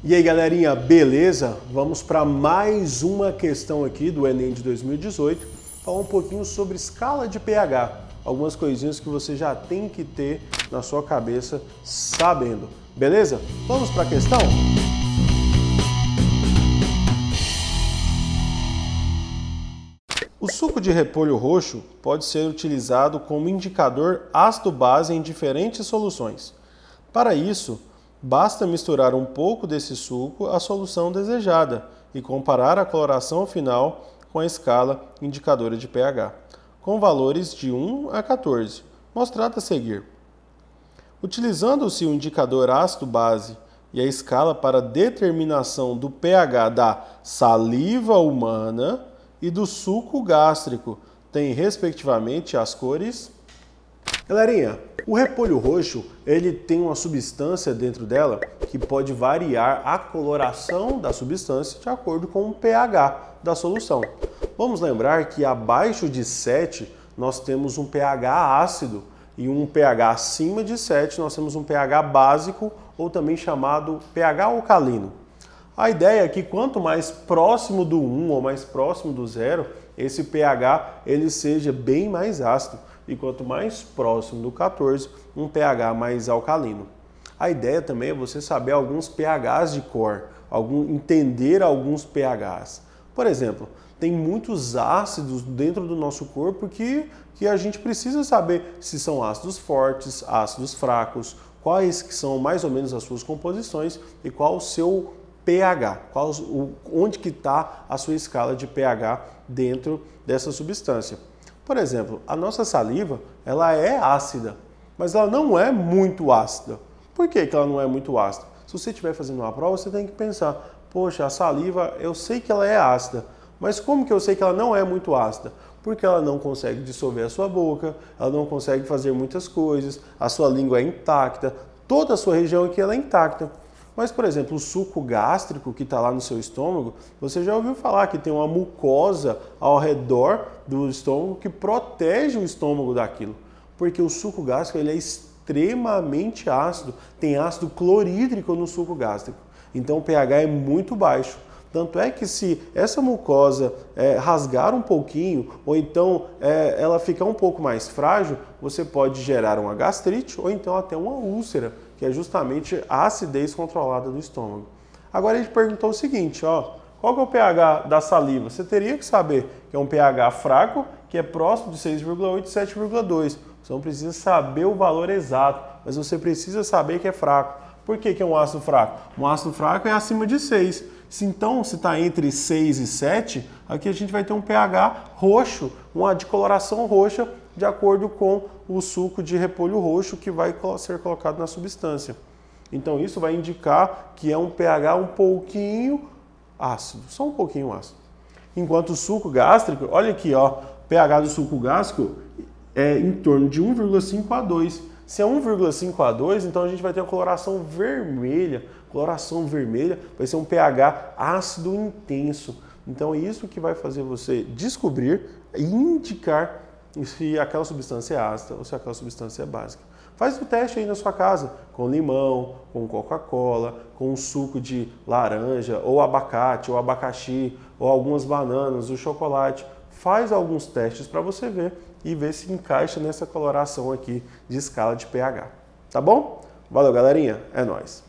E aí, galerinha, beleza? Vamos para mais uma questão aqui do Enem de 2018, falar um pouquinho sobre escala de pH, algumas coisinhas que você já tem que ter na sua cabeça sabendo, beleza? Vamos para a questão? O suco de repolho roxo pode ser utilizado como indicador ácido-base em diferentes soluções. Para isso, basta misturar um pouco desse suco à solução desejada e comparar a coloração final com a escala indicadora de pH, com valores de 1 a 14, mostrado a seguir. Utilizando-se o indicador ácido-base e a escala para determinação do pH da saliva humana e do suco gástrico, tem respectivamente as cores. Galerinha, o repolho roxo, ele tem uma substância dentro dela que pode variar a coloração da substância de acordo com o pH da solução. Vamos lembrar que abaixo de 7 nós temos um pH ácido e um pH acima de 7 nós temos um pH básico ou também chamado pH alcalino. A ideia é que quanto mais próximo do 1 ou mais próximo do 0, esse pH ele seja bem mais ácido. E quanto mais próximo do 14, um pH mais alcalino. A ideia também é você saber alguns pHs de cor, entender alguns pHs. Por exemplo, tem muitos ácidos dentro do nosso corpo que a gente precisa saber se são ácidos fortes, ácidos fracos, quais que são mais ou menos as suas composições e qual o seu pH, onde que está a sua escala de pH dentro dessa substância. Por exemplo, a nossa saliva, ela é ácida, mas ela não é muito ácida. Por que ela não é muito ácida? Se você estiver fazendo uma prova, você tem que pensar, poxa, a saliva, eu sei que ela é ácida, mas como que eu sei que ela não é muito ácida? Porque ela não consegue dissolver a sua boca, ela não consegue fazer muitas coisas, a sua língua é intacta, toda a sua região aqui ela é intacta. Mas, por exemplo, o suco gástrico que está lá no seu estômago, você já ouviu falar que tem uma mucosa ao redor do estômago que protege o estômago daquilo. Porque o suco gástrico ele é extremamente ácido, tem ácido clorídrico no suco gástrico. Então o pH é muito baixo. Tanto é que se essa mucosa rasgar um pouquinho, ou então ela ficar um pouco mais frágil, você pode gerar uma gastrite ou então até uma úlcera, que é justamente a acidez controlada do estômago. Agora a gente perguntou o seguinte, ó, qual que é o pH da saliva? Você teria que saber que é um pH fraco, que é próximo de 6,8 e 7,2. Você não precisa saber o valor exato, mas você precisa saber que é fraco. Por que é um ácido fraco? Um ácido fraco é acima de 6. Então, se está entre 6 e 7, aqui a gente vai ter um pH roxo, de coloração roxa, de acordo com o suco de repolho roxo que vai ser colocado na substância. Então, isso vai indicar que é um pH um pouquinho ácido, só um pouquinho ácido. Enquanto o suco gástrico, olha aqui, ó, o pH do suco gástrico é em torno de 1,5 a 2. Se é 1,5 a 2, então a gente vai ter uma coloração vermelha. Coloração vermelha vai ser um pH ácido intenso. Então é isso que vai fazer você descobrir e indicar se aquela substância é ácida ou se aquela substância é básica. Faz o teste aí na sua casa, com limão, com Coca-Cola, com um suco de laranja, ou abacate, ou abacaxi, ou algumas bananas, o chocolate. Faz alguns testes para você ver e ver se encaixa nessa coloração aqui de escala de pH. Tá bom? Valeu, galerinha. É nóis.